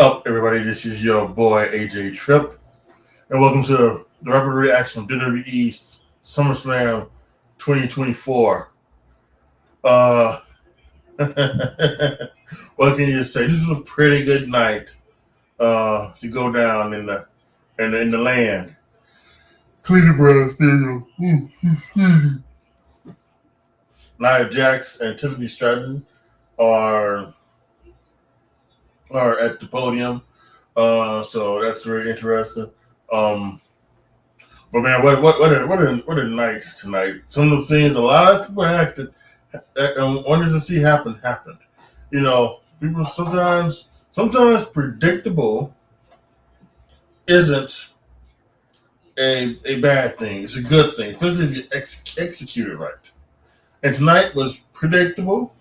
up, everybody? This is your boy AJTRIP, and welcome to the rapid reaction of WWE SummerSlam 2024. Uh, what can you say? This is a pretty good night to go down in the land. Cleveland Browns Stadium. Nia Jax and Tiffany Stratton are at the podium. So that's very interesting. Um, but man, what a night tonight. Some of the things a lot of people acted and wanted to see happened. You know, people sometimes predictable isn't a bad thing. It's a good thing, especially if you execute it right. And tonight was predictable,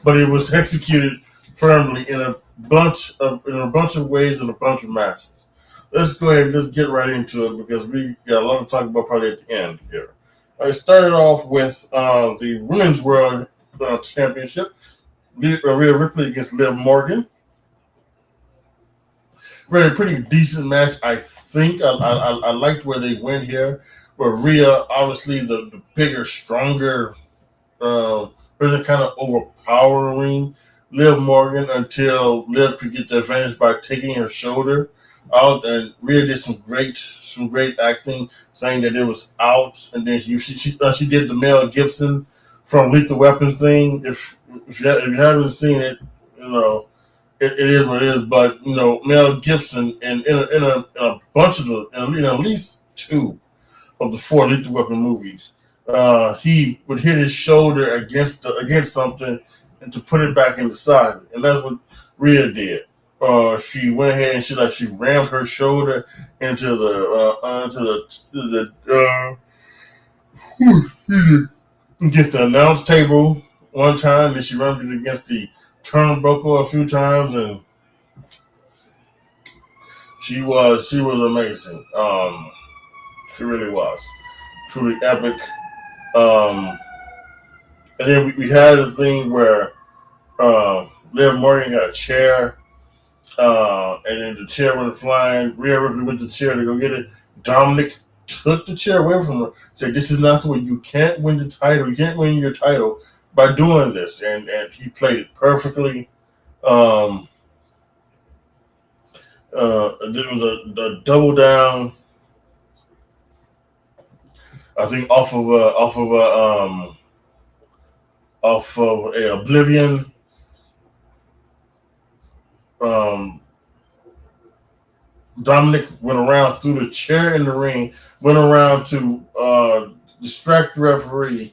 but it was executed firmly in a bunch of ways in a bunch of matches. Let's go ahead and just get right into it because we got a lot to talk about probably at the end here. I started off with the Women's World Championship. Rhea Ripley against Liv Morgan. Really pretty decent match, I think. I liked where they went here. Where Rhea, obviously the bigger, stronger, really kind of overpowering Liv Morgan until Liv could get the advantage by taking her shoulder out, and Rhea did some great acting, saying that it was out, and then she did the Mel Gibson from Lethal Weapon thing. If you haven't seen it, you know it is what it is. But you know Mel Gibson in a bunch of at least two of the four Lethal Weapon movies, he would hit his shoulder against something and to put it back in the side, and that's what Rhea did. She went ahead and she rammed her shoulder into against the announce table one time, and she rammed it against the turnbuckle a few times, and she was amazing. She really was truly epic. And then we had a thing where Liv Morgan got a chair, and then the chair went flying. Rhea Ripley with the chair to go get it. Dominic took the chair away from her, said, "This is not the way. You can't win the title. You can't win your title by doing this." And he played it perfectly. There was a double down, I think, off of a Oblivion. Dominic went around through the chair in the ring, went around to distract the referee,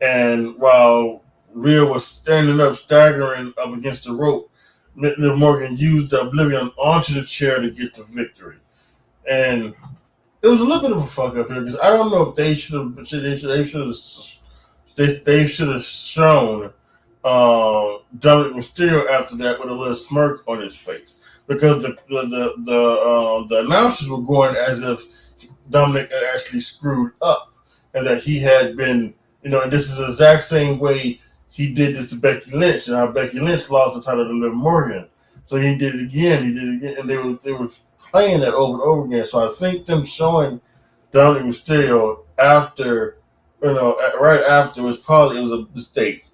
and while Rhea was standing up, staggering up against the rope, Liv Morgan used the Oblivion onto the chair to get the victory. And it was a little bit of a fuck up here because I don't know if they should have shown Dominic Mysterio after that with a little smirk on his face, because the announcers were going as if Dominic had actually screwed up and that he had been, and this is the exact same way he did this to Becky Lynch, and how Becky Lynch lost the title to Liv Morgan. So he did it again, and they were playing that over and over again. So I think them showing Dominic Mysterio after, right after it was a mistake.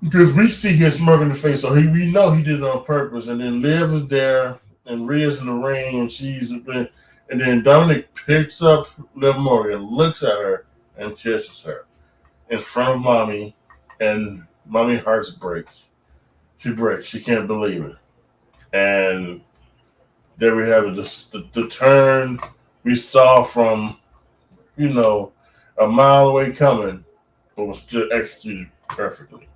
Because we see his smirk in the face, so we know he did it on purpose. And then Liv is there, and Rhea's in the ring, and then Dominic picks up Liv Morgan, looks at her, and kisses her in front of Mommy, and Mommy hearts break. She breaks. She can't believe it. And there we have it, the turn we saw from, a mile away coming, but was still executed perfectly.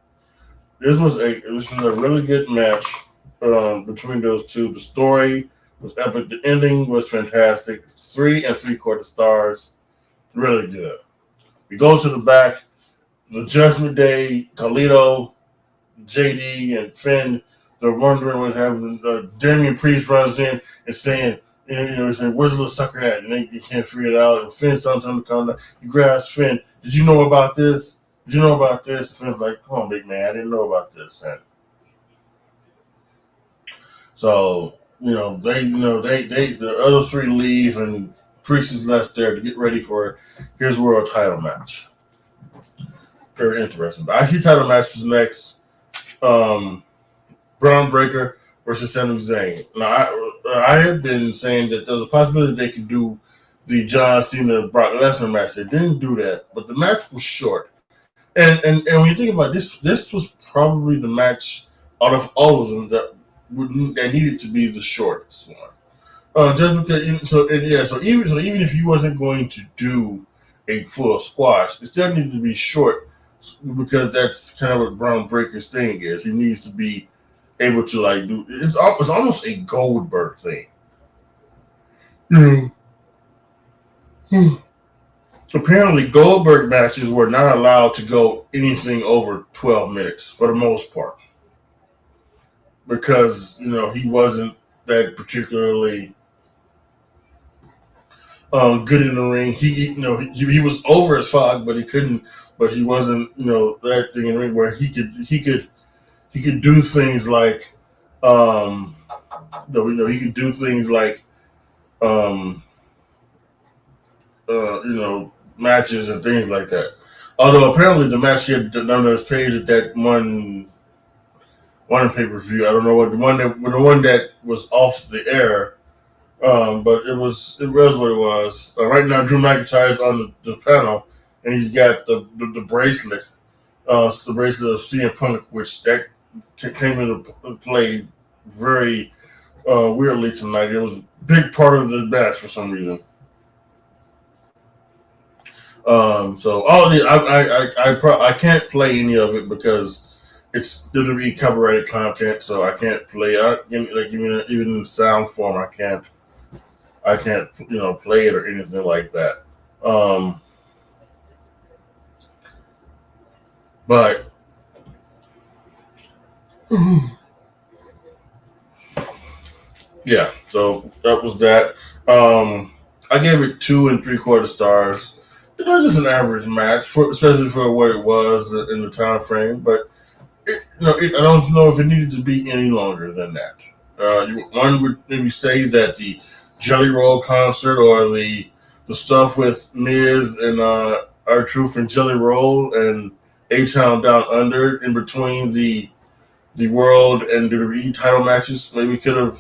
This was a really good match between those two. The story was epic. The ending was fantastic. 3 3/4 stars. Really good. We go to the back. The Judgment Day, Carlito, JD, and Finn, they're wondering what happened. Damian Priest runs in and saying, saying, "Where's the little sucker at?" And they can't figure it out. And Finn's telling him to calm down. He grabs Finn. "Did you know about this? Did you know about this?" And Finn's like, "Come on, big man. I didn't know about this." So the other three leave, and Priest is left there to get ready for his world title match. Very interesting. But IC title match is next. Braun Breaker versus Sami Zayn. Now, I have been saying that there's a possibility they could do the John Cena Brock Lesnar match. They didn't do that, but the match was short. And when you think about this was probably the match out of all of them that needed to be the shortest one. Just because, so even if you wasn't going to do a full squash, it still needed to be short because that's kind of what Braun Breaker's thing is. He needs to be able to like do it's almost a Goldberg thing. Apparently, Goldberg matches were not allowed to go anything over 12 minutes for the most part because he wasn't that particularly good in the ring. He was over as fuck, but he couldn't. But he wasn't that thing in the ring where he could do things like he could do things like matches and things like that. Although apparently the match he had done on his page at that one pay-per-view, I don't know what the one that was off the air, but it was what it was. Right now, Drew McIntyre is on the panel, and he's got the bracelet, the bracelet of CM Punk, which that came into play very weirdly tonight. It was a big part of the match for some reason. So all of I can't play any of it because it's going to be copyrighted content, so I can't play it. Even in sound form, I can't play it or anything like that. But yeah, so that was that. I gave it 2 3/4 stars. Just an average match, especially for what it was in the time frame. But I don't know if it needed to be any longer than that. One would maybe say that the Jelly Roll concert or the stuff with Miz and R-Truth and Jelly Roll and A-Town Down Under in between the World and WWE title matches maybe could have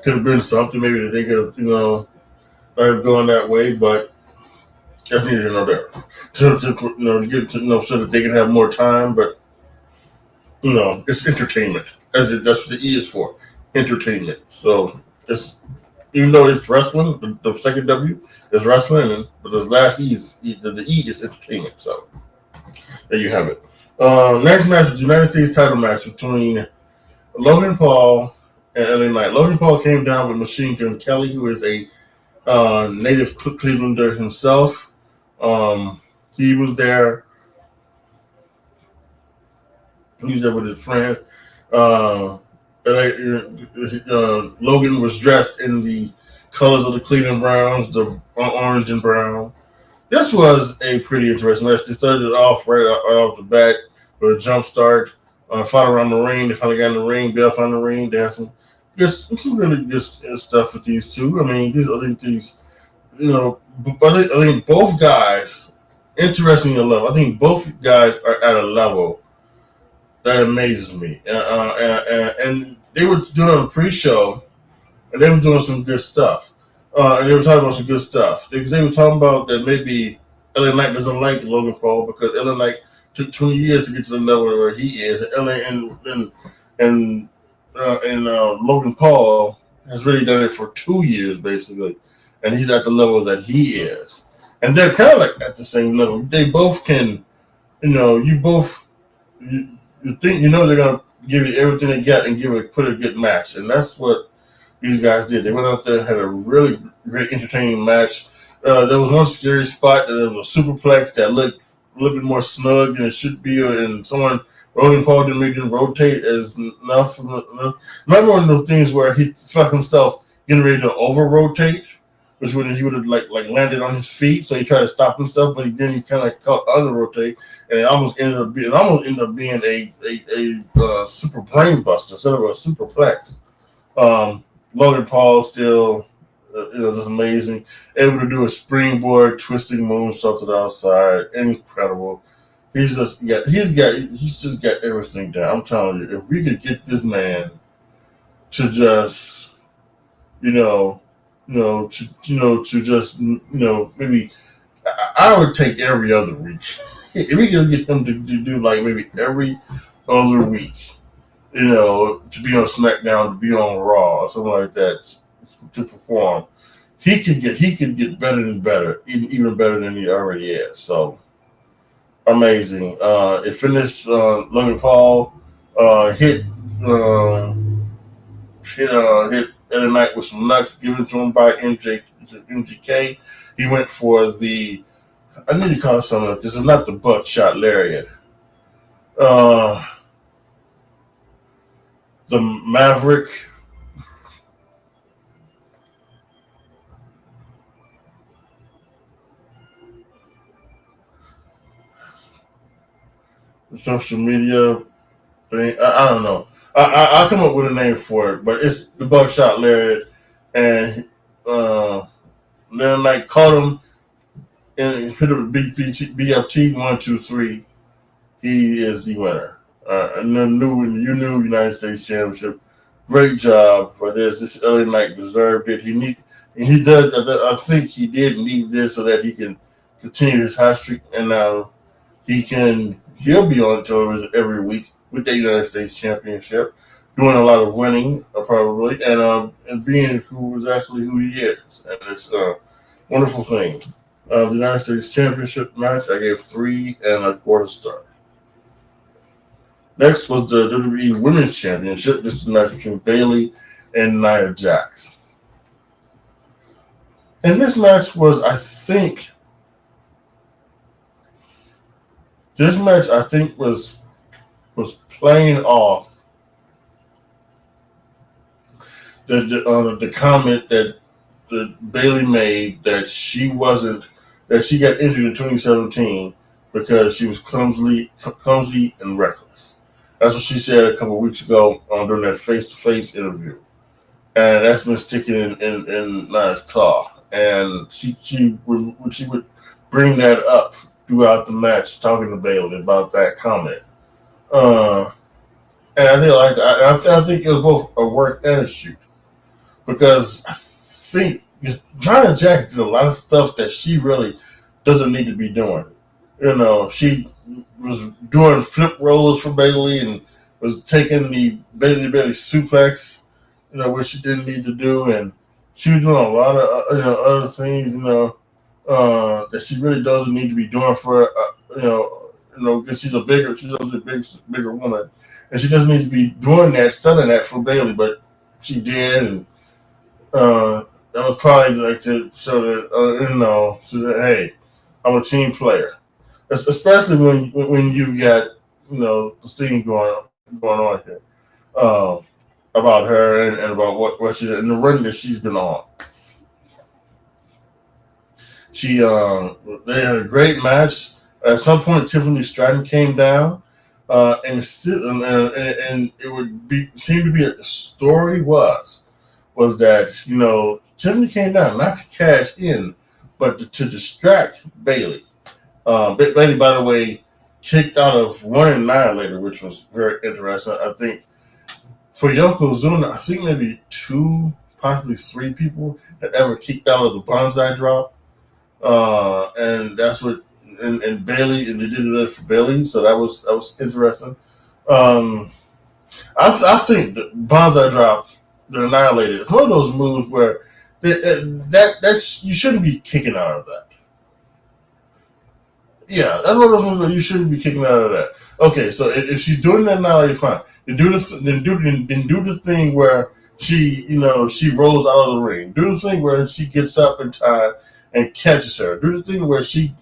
been something maybe that they could have going that way, but that's neither here nor there. To get so that they can have more time, but it's entertainment. That's what the E is for, entertainment. So it's even though it's wrestling, the second W is wrestling, but the last E is the E is entertainment. So there you have it. Next match is the United States title match between Logan Paul and LA Knight. Logan Paul came down with Machine Gun Kelly, who is a native Clevelander himself. He was there. He was there with his friends. Logan was dressed in the colors of the Cleveland Browns, the orange and brown. This was a pretty interesting match. They started it off right off the bat with a jump start. Fought around the ring. They finally got in the ring. Bill found the ring. They had some really good stuff with these two. I mean, I think both guys, interesting level. I think both guys are at a level that amazes me. And they were doing on a pre-show, and they were doing some good stuff. And they were talking about some good stuff. They were talking about that maybe LA Knight doesn't like Logan Paul because LA Knight took 20 years to get to the level where he is. And Logan Paul has really done it for 2 years, basically. And he's at the level that he is. And they're kind of like at the same level. They both can, you think they're going to give you everything they got and put a good match. And that's what these guys did. They went out there and had a really great entertaining match. There was one scary spot that there was a superplex that looked a little bit more snug than it should be. And Logan Paul didn't rotate as enough. Remember one of those things where he felt himself getting ready to over-rotate? which would he would have like landed on his feet, so he tried to stop himself, but he kind of caught under rotate, and it almost ended up being a super brain buster instead of a superplex. Logan Paul still, just amazing, able to do a springboard twisting moonsault to the outside, incredible. He's just got everything down. I'm telling you, if we could get this man to just, to just, maybe I would take every other week. If we could get him to do like maybe every other week, to be on SmackDown, to be on Raw, or something like that, to perform, he could get better and better, even better than he already is. So amazing. It finished. Logan Paul hit Ed Knight with some nuts given to him by MGK. He went for the, I need to call it something because it's not the buckshot lariat. The Maverick. Social media thing. I don't know. I'll come up with a name for it, but it's the buckshot lariat, and Leonard Knight caught him and hit him with BFT 1-2-3. He is the winner. And the new United States Championship. Great job for this. This LA Knight deserved it. He does. I think he did need this so that he can continue his hot streak, and now he'll be on television every week with the United States Championship, doing a lot of winning, probably, and being who he is, and it's a wonderful thing. The United States Championship match, I gave 3 1/4 stars. Next was the WWE Women's Championship. This is a match between Bayley and Nia Jax. And this match was, was playing off the comment that Bayley made that she got injured in 2017 because she was clumsy and reckless. That's what she said a couple of weeks ago during that face-to-face interview, and that's been sticking in Nia's claw. And she would bring that up throughout the match, talking to Bayley about that comment. And I think it was both a work and a shoot, because I think Nia Jax did a lot of stuff that she really doesn't need to be doing. She was doing flip rolls for Bayley and was taking the Bayley suplex, which she didn't need to do, and she was doing a lot of other things, that she really doesn't need to be doing for because she's a bigger woman, and she doesn't need to be doing that, selling that for Bayley, but she did, and that was probably like to show that hey, I'm a team player, especially when you got this thing going on here about her and about what she did and the run that she's been on. They had a great match. At some point, Tiffany Stratton came down, and it would seem to be the story was that Tiffany came down not to cash in, but to distract Bayley. Bayley, by the way, kicked out of 1 Annihilator, which was very interesting. I think for Yokozuna, I think maybe 2, possibly 3 people had ever kicked out of the Banzai drop. And that's what, and Bayley, and they did it for Bayley, so that was interesting. I think the Banzai drop, the Annihilator, is one of those moves where that you shouldn't be kicking out of that. Yeah, that's one of those moves where you shouldn't be kicking out of that. Okay, so if she's doing that now, you're fine. Then do the thing where she rolls out of the ring. Do the thing where she gets up in time and catches her. Do the thing where she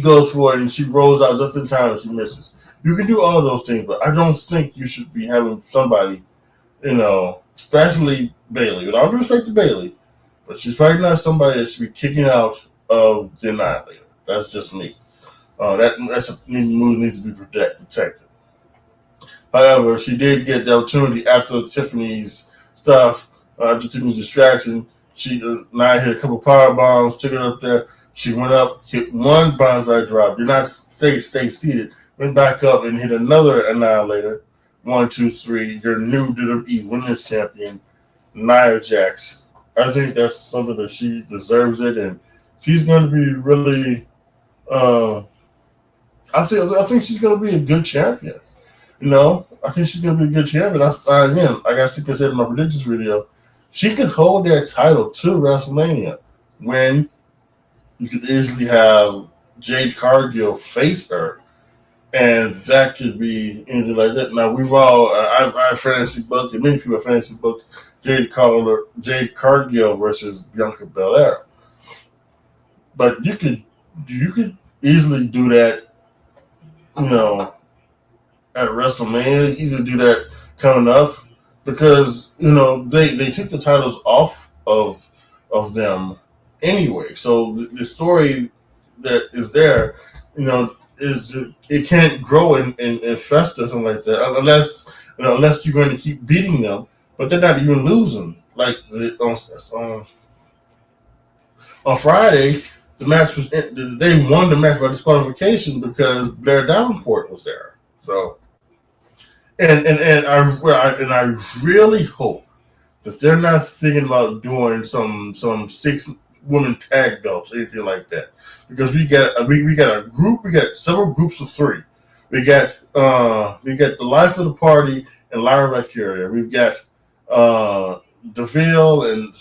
goes for it and she rolls out just in time and she misses. You can do all of those things, but I don't think you should be having somebody, especially Bayley. With all due respect to Bayley, but she's probably not somebody that should be kicking out of the Annihilator. That's just me. That's a move needs to be protected. However, she did get the opportunity after Tiffany's stuff, after Tiffany's distraction. Nia hit a couple power bombs, took it up there. She went up, hit one bonsai drop, did not stay seated, went back up and hit another Annihilator. 1, 2, 3. Your new WWE Women's Champion, Nia Jax. I think that's something that she deserves it, and she's going to be really. I think she's going to be a good champion. I think she's going to be a good champion. Again, like I said in my predictions video, she could hold that title to WrestleMania when you could easily have Jade Cargill face her, and that could be anything like that. Now, I fantasy booked, and many people have fantasy booked Jade Cargill versus Bianca Belair. But you could easily do that, at WrestleMania. You could do that coming up because they took the titles off of them anyway. So the story that is there, is it can't grow and fester something like that unless you're going to keep beating them, but they're not even losing. Like on Friday, the match they won the match by disqualification because Blair Davenport was there. So, and I really hope that they're not thinking about doing some 6-woman tag belts or anything like that, because we got several groups of 3. We got the Life of the Party and Lyra Valkyria. We've got Deville and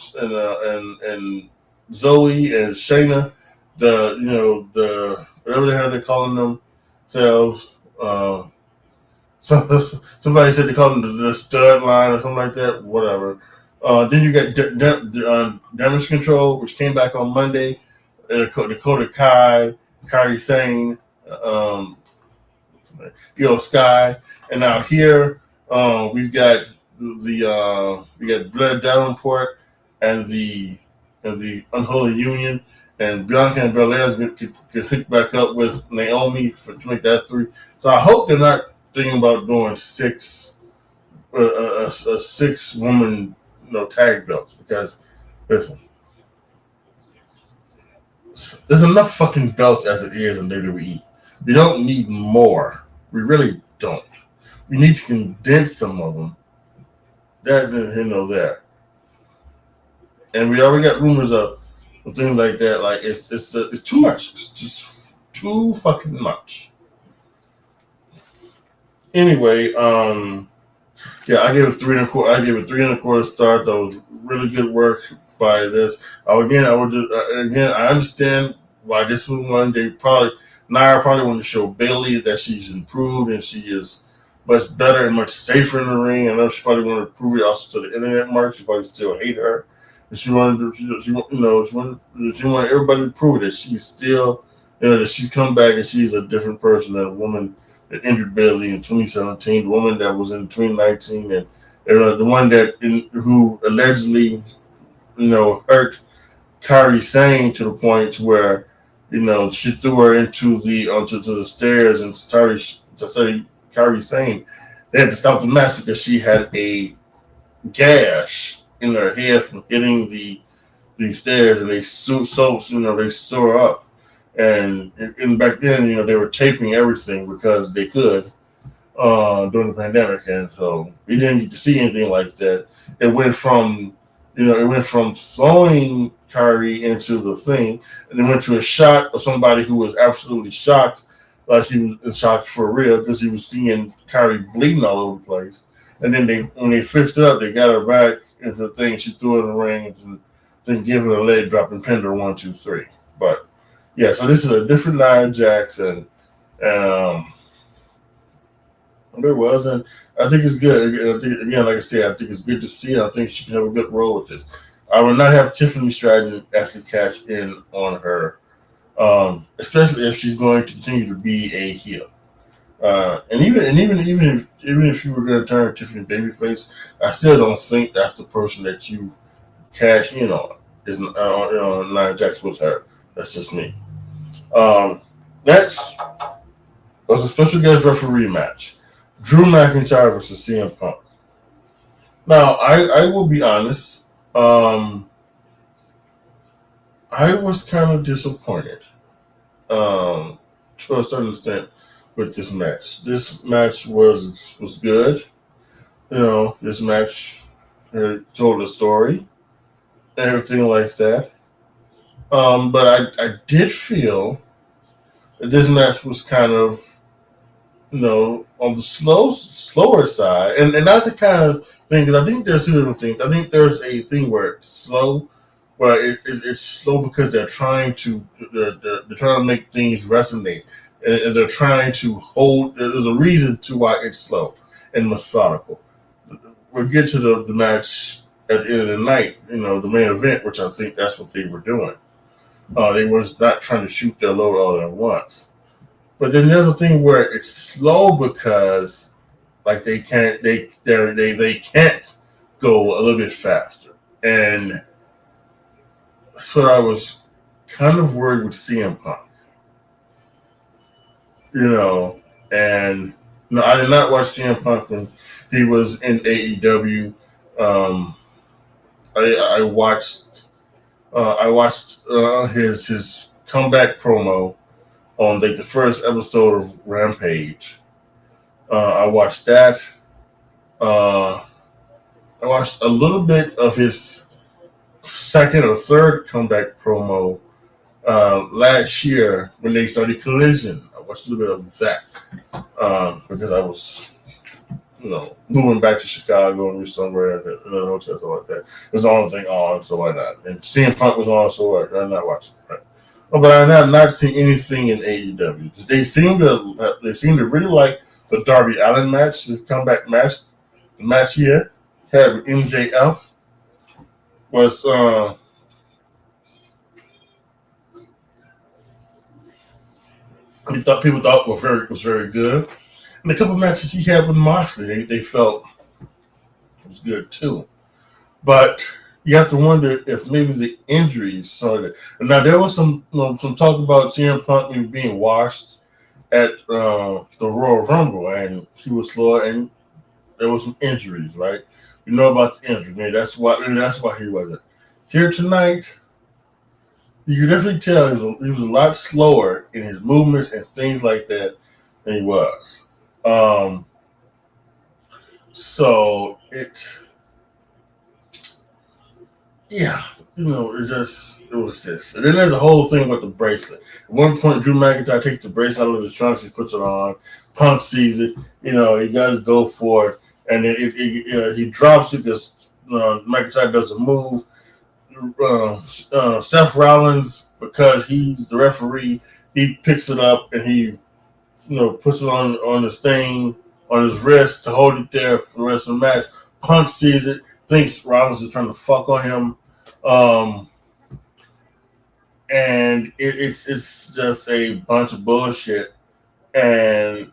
Zoe and Shayna, the whatever the hell they're calling themselves. Somebody said they call them the stud line or something like that. Whatever. Then you got Damage Control, which came back on Monday. Dakota Kai, Kairi Sane, Sky, and now here we've got we got Blair Davenport and the Unholy Union, and Bianca and Belair could hook back up with Naomi to make that 3. So I hope they're not thinking about doing 6 woman tag belts, because listen, there's enough fucking belts as it is in WWE. We don't need more. We really don't. We need to condense some of them. There. And we already got rumors of things like that. Like it's too much. It's just too fucking much. Anyway, yeah, I gave it 3.25. I gave it 3.25 stars. That was really good work by this. I understand why this was one. Nia probably wanted to show Bayley that she's improved and she is much better and much safer in the ring. I know she probably wanted to prove it also to the internet mark. She probably still hate her. And she wanted everybody to prove that she's still, that she's come back and she's a different person than a woman that injured Bayley in 2017, the woman that was in 2019, and the one who allegedly, hurt Kairi Sane to the point where, she threw her onto the stairs and started Kairi Sane. They had to stop the match because she had a gash in her head from hitting the stairs, and they sew her up. And back then, they were taping everything because they could during the pandemic, and so we didn't get to see anything like that. It went from throwing Kyrie into the thing, and then went to a shot of somebody who was absolutely shocked, like he was in shock for real, because he was seeing Kyrie bleeding all over the place. And then when they fixed it up, they got her back into the thing. She threw it in the ring and then gave her a leg drop and pinned her 1, 2, 3. But yeah, so this is a different Nia Jax, and there was, and I think it's good. Again, like I said, I think it's good to see her. I think she can have a good role with this. I would not have Tiffany Stratton actually cash in on her, especially if she's going to continue to be a heel. And even if you were going to turn Tiffany babyface, I still don't think that's the person that you cash in on. Is Nia Jax was hurt. That's just me. Next was a special guest referee match. Drew McIntyre versus CM Punk. Now, I will be honest. I was kind of disappointed to a certain extent with this match. This match was good. This match told a story, everything like that. But I did feel that this match was kind of, on the slower side, and not the kind of thing, because I think there's two different things. I think there's a thing where it's slow, where it's slow because they're trying to make things resonate, and they're trying to hold. There's a reason to why it's slow and methodical. We'll get to the match at the end of the night, the main event, which I think that's what they were doing. They was not trying to shoot their load all at once. But then there's a thing where it's slow because like they can't go a little bit faster. And that's what I was kind of worried with CM Punk. And no, I did not watch CM Punk when he was in AEW. I watched his comeback promo on like the first episode of Rampage. I watched that. I watched a little bit of his second or third comeback promo last year when they started Collision. I watched a little bit of that because I was, moving back to Chicago and somewhere in a hotel, something like that. It was the only thing on, so why not? And CM Punk was on, so I'm not watching it. But I have not seen anything in AEW. They seem to really like the Darby Allin match, the comeback match. The match here had with MJF was people thought was very good. And the couple matches he had with Moxley, they felt was good too. But you have to wonder if maybe the injuries started. And now there was some talk about CM Punk maybe being washed at the Royal Rumble, and he was slow, and there was some injuries, right? You know about the injury, man. That's why he wasn't here tonight. You can definitely tell he was a lot slower in his movements and things like that than he was. So yeah, it was this. And then there's a whole thing with the bracelet. At one point, Drew McIntyre takes the bracelet out of his trunks, he puts it on. Punk sees it, he got to go for it, and then he drops it because McIntyre doesn't move. Seth Rollins, because he's the referee, he picks it up and he, puts it on his thing on his wrist to hold it there for the rest of the match. Punk sees it, thinks Rollins is trying to fuck on him, and it's just a bunch of bullshit, and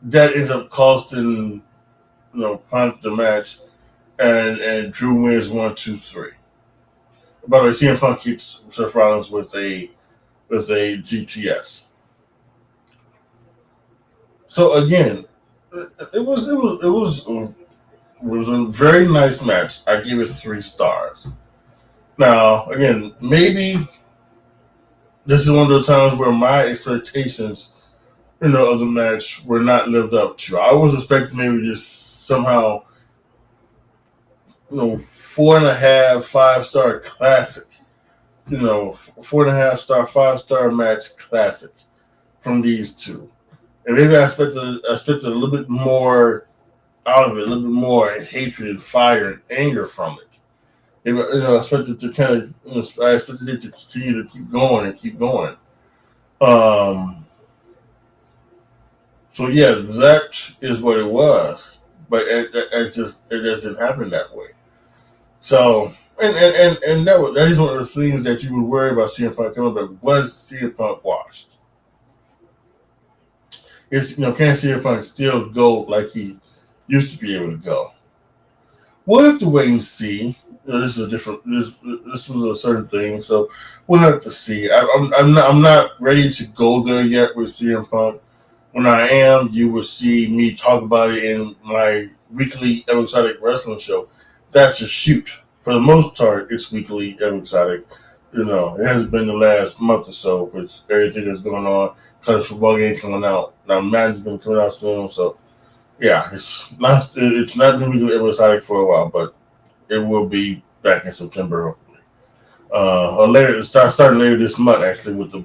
that ends up costing Punk the match, and Drew wins 1, 2, 3. By the way, CM Punk keeps Seth Rollins with a GTS. So again, it was a very nice match. I give it 3 stars. Now, again, maybe this is one of those times where my expectations, of the match were not lived up to. I was expecting maybe just somehow, 4.5, 5-star classic. 4.5 star, 5-star match classic from these two. And maybe I expected a little bit more out of it, a little bit more hatred and fire and anger from it. I expected to kind of, I expected it to continue to keep going and keep going. So yeah, that is what it was, but it just didn't happen that way. So and that is one of the things that you would worry about CM Punk coming back. Was CM Punk washed? Can CM Punk still go like he used to be able to go? We'll have to wait and see. this is a different. This was a certain thing, so we'll have to see. I'm not ready to go there yet with CM Punk. When I am, you will see me talk about it in my weekly Exotic Wrestling show. That's a shoot. For the most part, it's weekly Exotic. It hasn't been the last month or so with everything that's going on. College football game coming out. Now Madden's going to come out soon, so yeah, it's not been weekly Exotic for a while, but it will be back in September, hopefully. Or later, starting later this month, actually, with the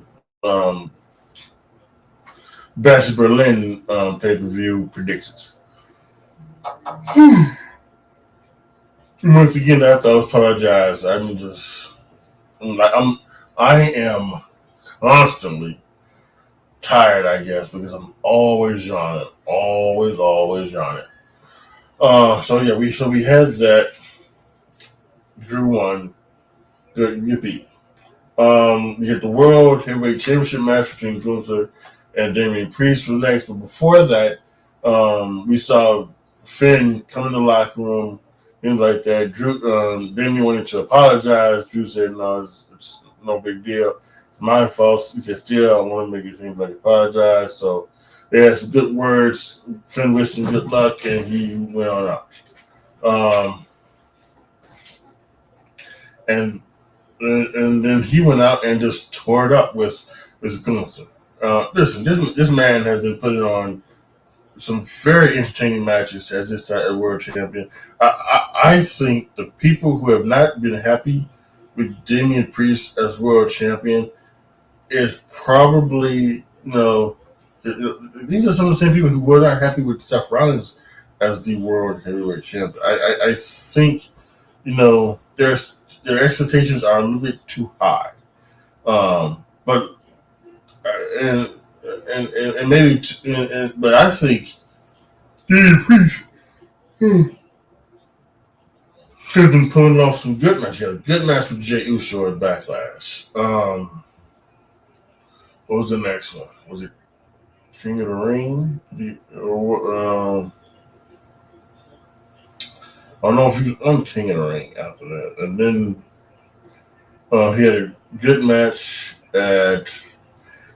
Bash Berlin pay-per-view predictions. Once again, I have to apologize. I am constantly tired, I guess, because I'm always yawning, always yawning. We had that. Drew won. Good, yippee. We had the World Heavyweight Championship match between Gunther and Damian Priest was next. But before that, we saw Finn come in the locker room, things like that. Drew, Damian wanted to apologize. Drew said, "No, it's no big deal. It's my fault." He said, "Still, I want to make it seem like apologize." So they had some good words. Finn wished him good luck, and he went on out. And then he went out and just tore it up with Gunther. Listen, this man has been putting on some very entertaining matches as this time world champion. I think the people who have not been happy with Damian Priest as world champion is probably these are some of the same people who were not happy with Seth Rollins as the world heavyweight champion. I think their expectations are a little bit too high. But and maybe but I think Damian Priest has been pulling off some good matches. He had a good match with Jey Uso at Backlash. What was the next one? Was it King of the Ring? I don't know if he was on King of the Ring after that. And then he had a good match at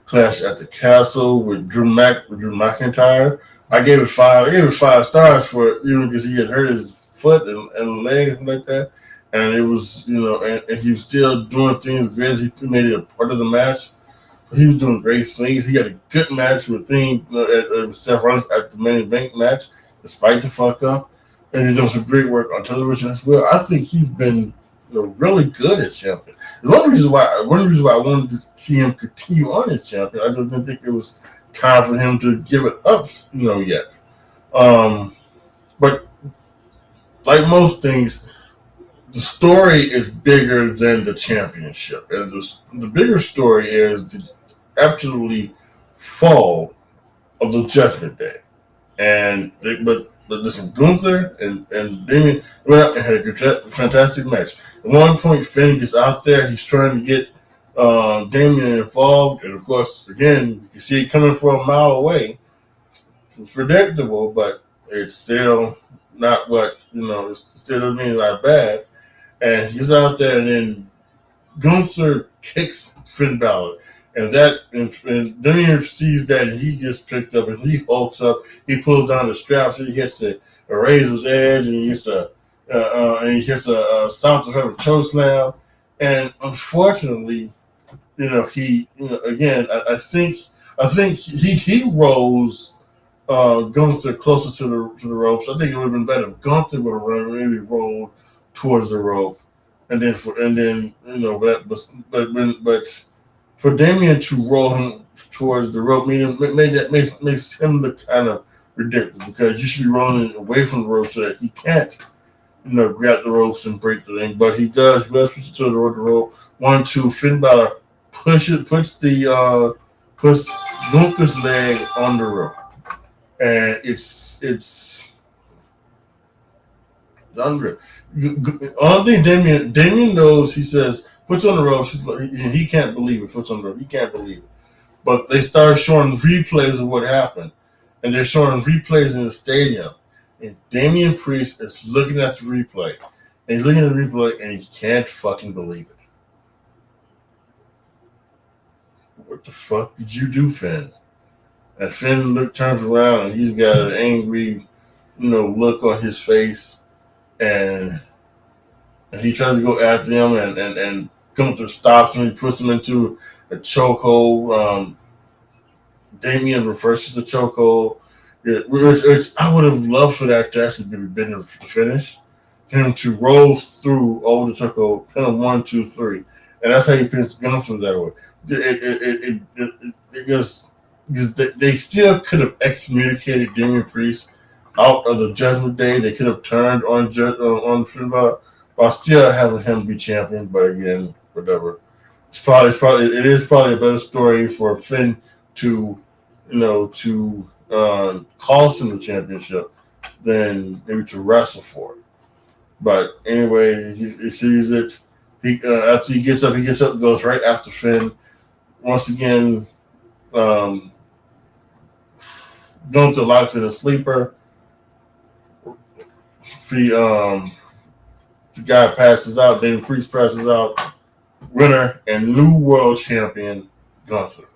Clash at the Castle with Drew McIntyre. I gave it 5 stars for it, because he had hurt his foot and leg and like that. And it was, and he was still doing things great as he made it a part of the match. He was doing great things. He had a good match with Seth Rollins at the Money in the Bank match, despite the fuck up. And he done some great work on television as well. I think he's been really good as champion. One of the reasons why I wanted to see him continue on as champion, I just didn't think it was time for him to give it up, yet. But like most things, the story is bigger than the championship, and the bigger story is the absolutely fall of the Judgment Day. But listen, Gunther and Damian went out and had a fantastic match. At one point, Finn gets out there. He's trying to get Damian involved. And, of course, again, you can see it coming from a mile away. It's predictable, but it's still not what, it still doesn't mean it's not bad. And he's out there, and then Gunther kicks Finn Balor. And Damian sees that, and he gets picked up, and he hulks up. He pulls down the straps, and he hits a razor's edge, and he hits a South African choke slam. And unfortunately, again, I think he rolls Gunther closer to the ropes. I think it would have been better if Gunther would have maybe rolled towards the rope, but for Damian to roll him towards the rope, makes him look kind of ridiculous, because you should be rolling away from the rope so that he can't, grab the ropes and break the thing. But he does. He does push it to the rope. 1-2. Finn Balor puts Gunther's leg on the rope, and it's unreal. All thing Damian knows. He says, puts on the rope. He can't believe it. Puts on the rope. He can't believe it. But they started showing replays of what happened, and they're showing replays in the stadium. And Damian Priest is looking at the replay, And he's looking at the replay and he can't fucking believe it. What the fuck did you do, Finn? And Finn turns around and he's got an angry, look on his face, and he tries to go after him, and Gunther stops him. He puts him into a chokehold. Damien reverses the chokehold. Which I would have loved for that to actually been the finish. Him to roll through over the chokehold, pin him 1, 2, 3, and that's how you pin Gunther that way. Because they still could have excommunicated Damian Priest out of the Judgment Day. They could have turned on Finn Balor while still having him be champion. But again, whatever. It is probably a better story for Finn to cost him the championship than maybe to wrestle for it. But anyway, he sees it. After he gets up, goes right after Finn. Once again, Gunther locks in a sleeper. The guy passes out. Then Priest passes out. Winner and new world champion Gunther.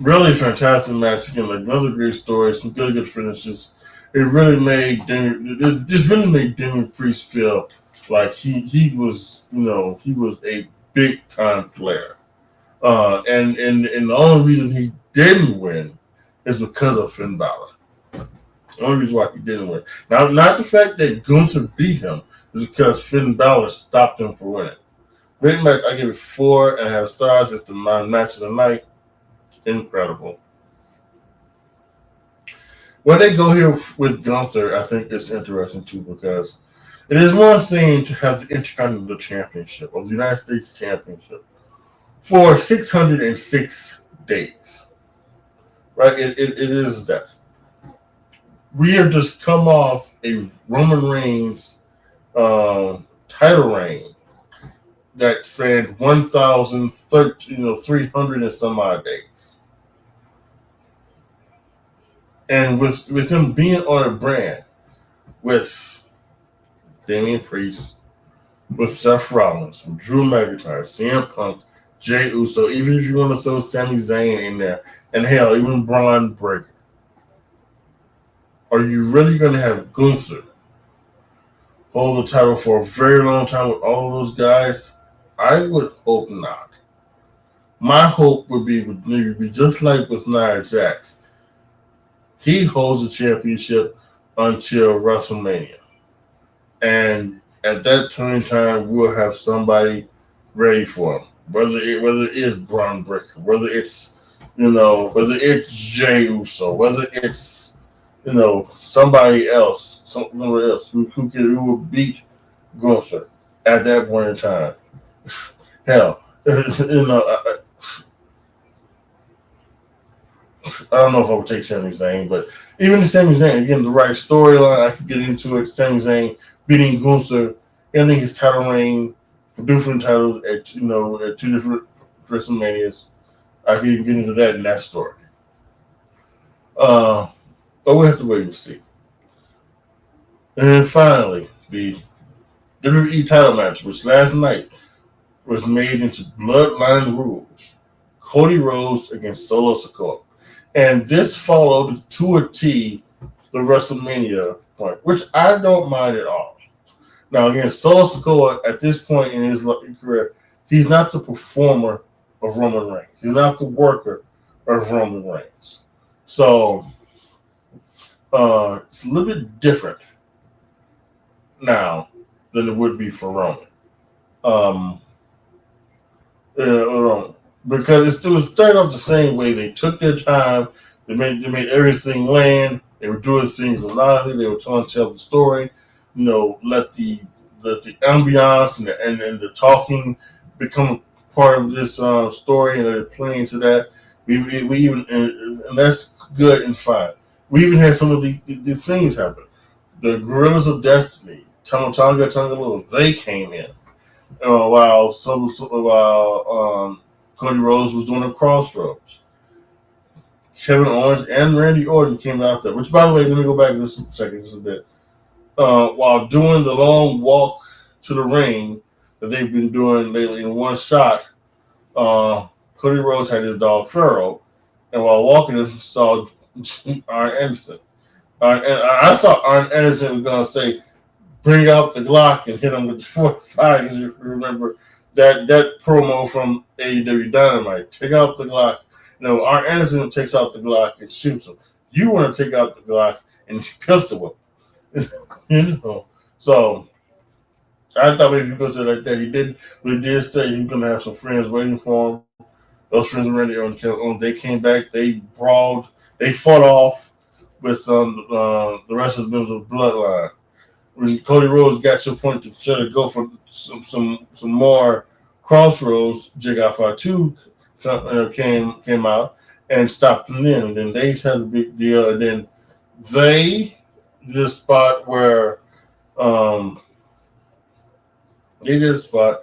Really fantastic match again. Like another great story. Some good finishes. It really made Damian Priest feel like he was a big time player. And the only reason he didn't win is because of Finn Balor. The only reason why he didn't win. Now, not the fact that Gunther beat him, is because Finn Balor stopped him from winning. Great match. I give it 4.5 stars. It's my match of the night. Incredible. When they go here with Gunther, I think it's interesting too, because it is one thing to have the Intercontinental Championship or the United States Championship for 606 days. Right? It is that. We have just come off a Roman Reigns title reign that spanned 300 and some odd days. And with him being on a brand with Damian Priest, with Seth Rollins, with Drew McIntyre, CM Punk, Jey Uso, even if you want to throw Sami Zayn in there, and hell, even Braun Breaker, are you really going to have Gunther hold the title for a very long time with all of those guys? I would hope not. My hope would be just like with Nia Jax. He holds the championship until WrestleMania. And at that time, we'll have somebody ready for him. Whether it is Braun Breaker, whether it's Jey Uso, whether it's somebody else, who will beat Gunther at that point in time. Hell, I don't know if I would take Sami Zayn, but even the Sami Zayn, again, the right storyline, I could get into it. Sami Zayn beating Gunther, ending his title reign for different titles at 2 different WrestleManias. I could even get into that in that story. But we'll have to wait and see. And then finally, the WWE title match, which last night was made into Bloodline rules. Cody Rhodes against Solo Sikoa. And this followed to a T the WrestleMania point, which I don't mind at all. Now, again, Solo Sikoa, at this point in his career, he's not the performer of Roman Reigns. He's not the worker of Roman Reigns. So, it's a little bit different now than it would be for Roman. Because it was starting off the same way. They took their time. They made everything land. They were doing things reliably. They were trying to tell the story. Let the ambiance and the talking become part of this story, and they're playing to that. We even and that's good and fine. We even had some of the things happen. The Gorillas of Destiny, Tonga, they came in while Cody Rhodes was doing a Crossroads. Kevin Owens and Randy Orton came out there. Which, by the way, let me go back just a second, just a bit. while doing the long walk to the ring that they've been doing lately in one shot. Cody Rhodes had his dog Pharaoh, and while walking, he saw Arn Anderson. And I thought Arn Anderson was gonna say, "Bring out the Glock and hit him with the 45." Because you remember that promo from AEW Dynamite, take out the Glock. No, Arn Anderson takes out the Glock and shoots him. You want to take out the Glock and pistol him, you know. So I thought maybe because of like that, we did say he was gonna have some friends waiting for him. Those friends were ready on. They came back. They brawled. They fought off with the rest of the members of the Bloodline. When Cody Rhodes got to a point to try to go for some more crossroads, Jigga Fatu came out and stopped them in. And then they had a big deal. And then they did a spot where um, Jacob Fatu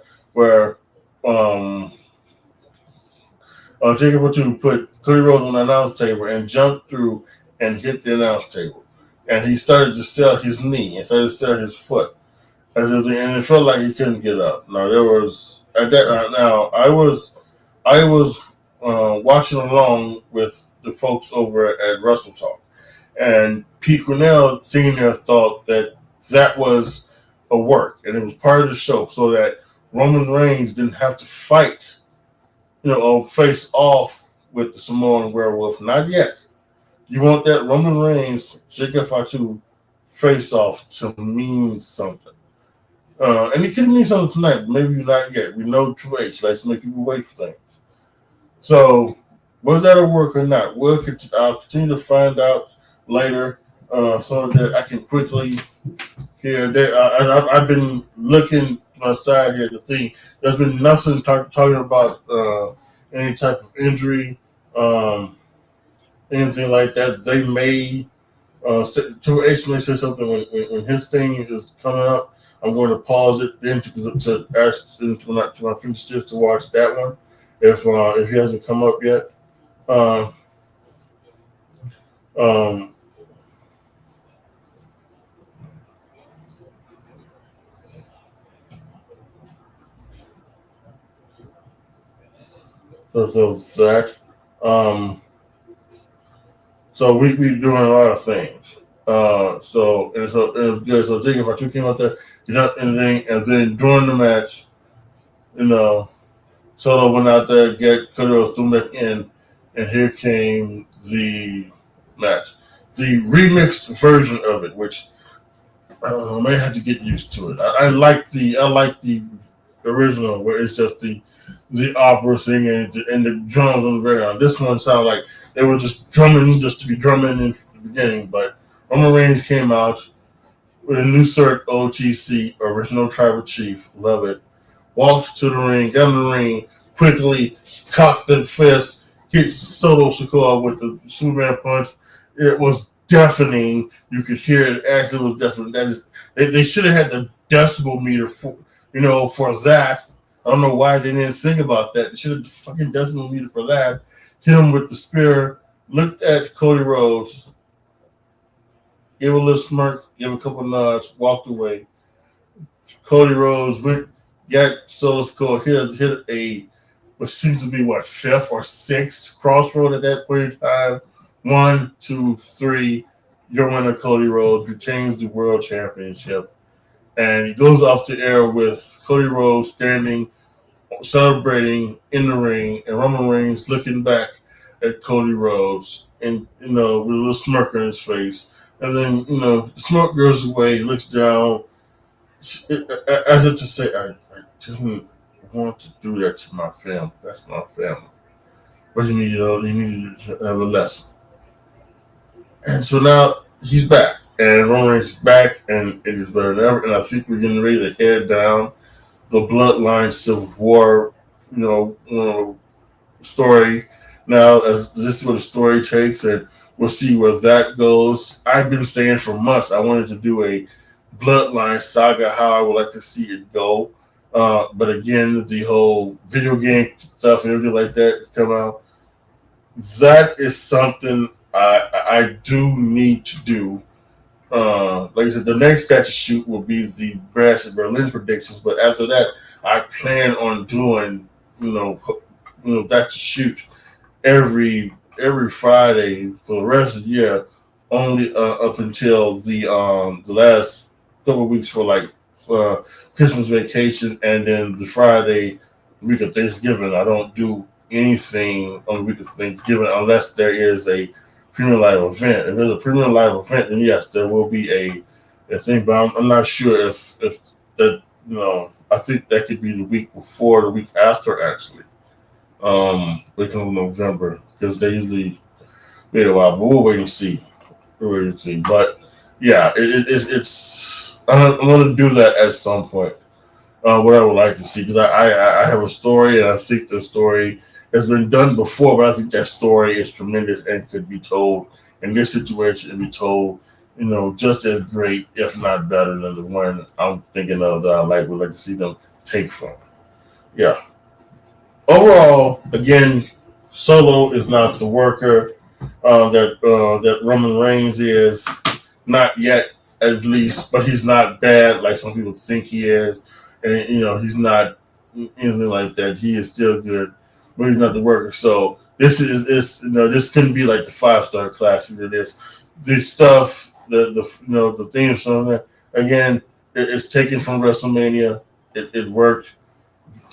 put Cody Rhodes on the announce table and jumped through and hit the announce table. And he started to sell his knee and started to sell his foot. And it felt like he couldn't get up. Now there was at that. Now I was watching along with the folks over at Wrestle Talk, and Pete Quinnell Senior thought that was a work, and it was part of the show, so that Roman Reigns didn't have to fight, or face off with the Samoan Werewolf. Not yet. You want that Roman Reigns Jigga Fatu face off to mean something. And it could mean something tonight, but maybe not yet. We know Triple H likes to make people wait for things. So, was that a work or not? I'll continue to find out later, so that I can quickly hear. I've been looking to my side here to think. There's been nothing talking about any type of injury, anything like that. They may Triple H may say something when his thing is coming up. I'm going to pause it then to ask when I finish this to watch that one if he hasn't come up yet. Um, so Zach, so we doing a lot of things. So it was good. So Jacob Fatu came out there, did not anything, and then during the match, Solo went out there, get Cody Rhodes threw back in, and here came the match. The remixed version of it, which I may have to get used to it. I like the original where it's just the opera thing and the drums on the background. This one sounded like they were just drumming just to be drumming in the beginning, but Roman Reigns came out with a new shirt, OTC, Original Tribal Chief. Love it. Walked to the ring, got in the ring, quickly cocked the fist, hit Solo Sikoa with the Superman punch. It was deafening. You could hear it. Actually, was deafening. That is, they should have had the decibel meter for that. I don't know why they didn't think about that. They should have the fucking decibel meter for that. Hit him with the spear. Looked at Cody Rhodes. Gave a little smirk. Gave a couple nods. Walked away. Cody Rhodes got Solo Sikoa, hit a what seems to be fifth or sixth crossroad at that point in time. 1, 2, 3. Your winner, Cody Rhodes, retains the world championship. And he goes off the air with Cody Rhodes standing, celebrating in the ring, and Roman Reigns looking back at Cody Rhodes, and with a little smirk on his face. And then the smirk goes away. He looks down, as if to say, "I didn't want to do that to my family. That's my family. But you need to have a lesson." And so now he's back, and Roman Reigns is back, and it is better than ever. And I think we're getting ready to head down the Bloodline Civil War, story. Now, as this is where the story takes, and we'll see where that goes. I've been saying for months I wanted to do a Bloodline saga, how I would like to see it go. But again, the whole video game stuff and everything like that come out. That is something I do need to do. Like I said, the next statue shoot will be the Bash at Berlin predictions. But after that, I plan on doing, that shoot every Friday for the rest of the year, only up until the last couple of weeks for like Christmas vacation, and then the Friday, the week of Thanksgiving. I don't do anything on the week of Thanksgiving unless there is a premium live event. If there's a premium live event, then yes, there will be a thing. But I'm not sure if that I think that could be the week before, the week after actually. Week of November because they usually wait a while, but we'll wait and see. We'll wait and see. But yeah, it's I'm gonna do that at some point. What I would like to see because I have a story and I think the story has been done before, but I think that story is tremendous and could be told in this situation and be told, just as great, if not better than the one I'm thinking of that would like to see them take from. Yeah. Overall, again, Solo is not the worker that Roman Reigns is. Not yet, at least, but he's not bad like some people think he is. And, he's not anything like that. He is still good, but he's not the worker. So this couldn't be like the 5-star classic of this. This stuff, the theme song, again, it's taken from WrestleMania. It worked.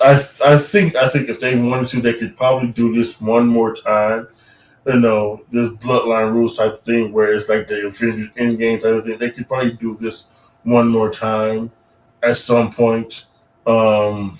I think if they wanted to, they could probably do this one more time. This bloodline rules type of thing, where it's like the Avengers Endgame type of thing. They could probably do this one more time at some point in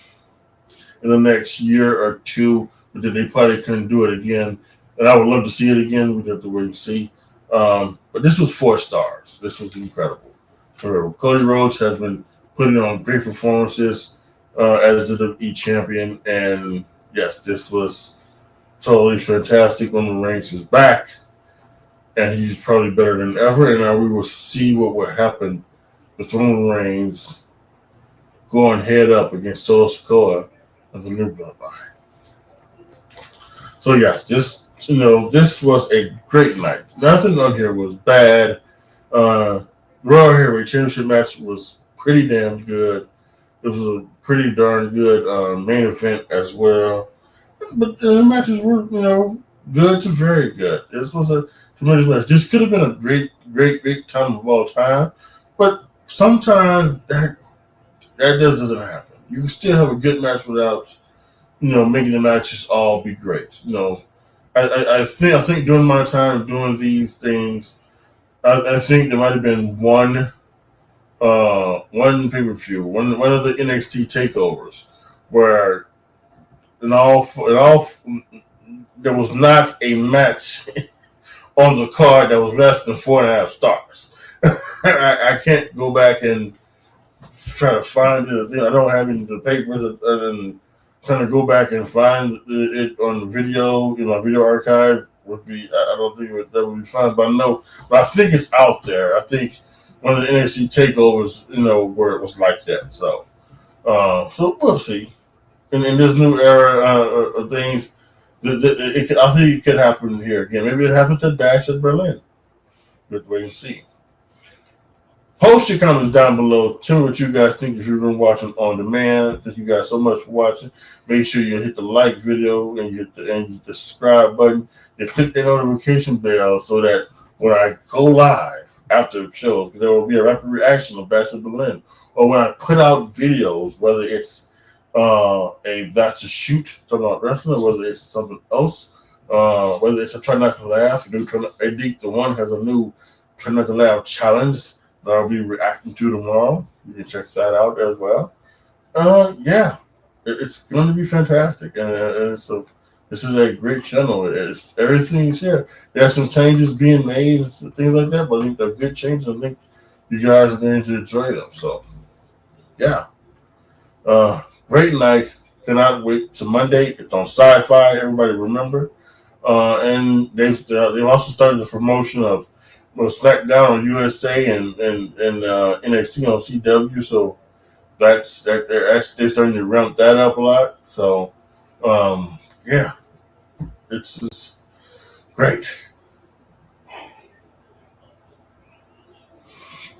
the next year or two, but then they probably couldn't do it again. And I would love to see it again. We'd have to wait and see. But this was 4 stars. This was incredible. Cody Rhodes has been putting on great performances as the WWE champion, and yes, this was totally fantastic. Roman Reigns is back, and he's probably better than ever. And now we will see what will happen with Roman Reigns going head up against Solo Sikoa of the New Bloodline. So yes, this was a great night. Nothing on here was bad. Royal Heavyweight Championship match was pretty damn good. It was a pretty darn good main event as well. But the matches were, good to very good. This was a tremendous match. This could have been a great time of all time. But sometimes that doesn't happen. You can still have a good match without, making the matches all be great. I think during my time doing these things, I think there might have been one pay-per-view, one of the NXT takeovers, where in all there was not a match on the card that was less than 4.5 stars. I can't go back and try to find it. I don't have any of the papers and trying to go back and find it on the video, my video archive would be. I don't think that would be fine, but I think it's out there. I think one of the NXT takeovers, where it was like that. So we'll see. In this new era of things, I think it could happen here again. Maybe it happens at Dash at Berlin. We'll wait and see. Post your comments down below. Tell me what you guys think if you've been watching on demand. Thank you guys so much for watching. Make sure you hit the like video and you hit the subscribe button. And click the notification bell so that when I go live after the show, there will be a rapid reaction of Bash at Berlin. Or when I put out videos, whether it's that's a shoot talking about wrestling, or whether it's something else, whether it's a try not to laugh. I think the one has a new try not to laugh challenge that I'll be reacting to tomorrow. You can check that out as well. Yeah, it's going to be fantastic, and this is a great channel. Everything's here. There's some changes being made and things like that, but I think they're good changes. I think you guys are going to enjoy them. So, yeah. Great night. Cannot wait to Monday. It's on Sci-Fi. Everybody remember. And they've also started the promotion of SmackDown on USA and NXT on CW. So they're starting to ramp that up a lot. So yeah, it's great.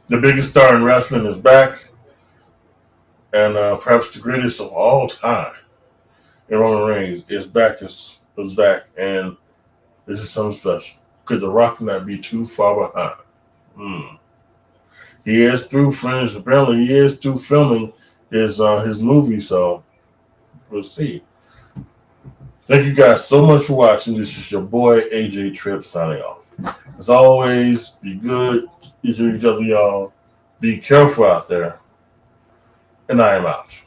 The biggest star in wrestling is back, and perhaps the greatest of all time, in Roman Reigns, is back. Is back, and this is something special. Could The Rock not be too far behind? He is through finished. Apparently, he is through filming his movie. So we'll see. Thank you guys so much for watching. This is your boy AJTRIP signing off. As always, be good to each other, y'all. Be careful out there. And I am out.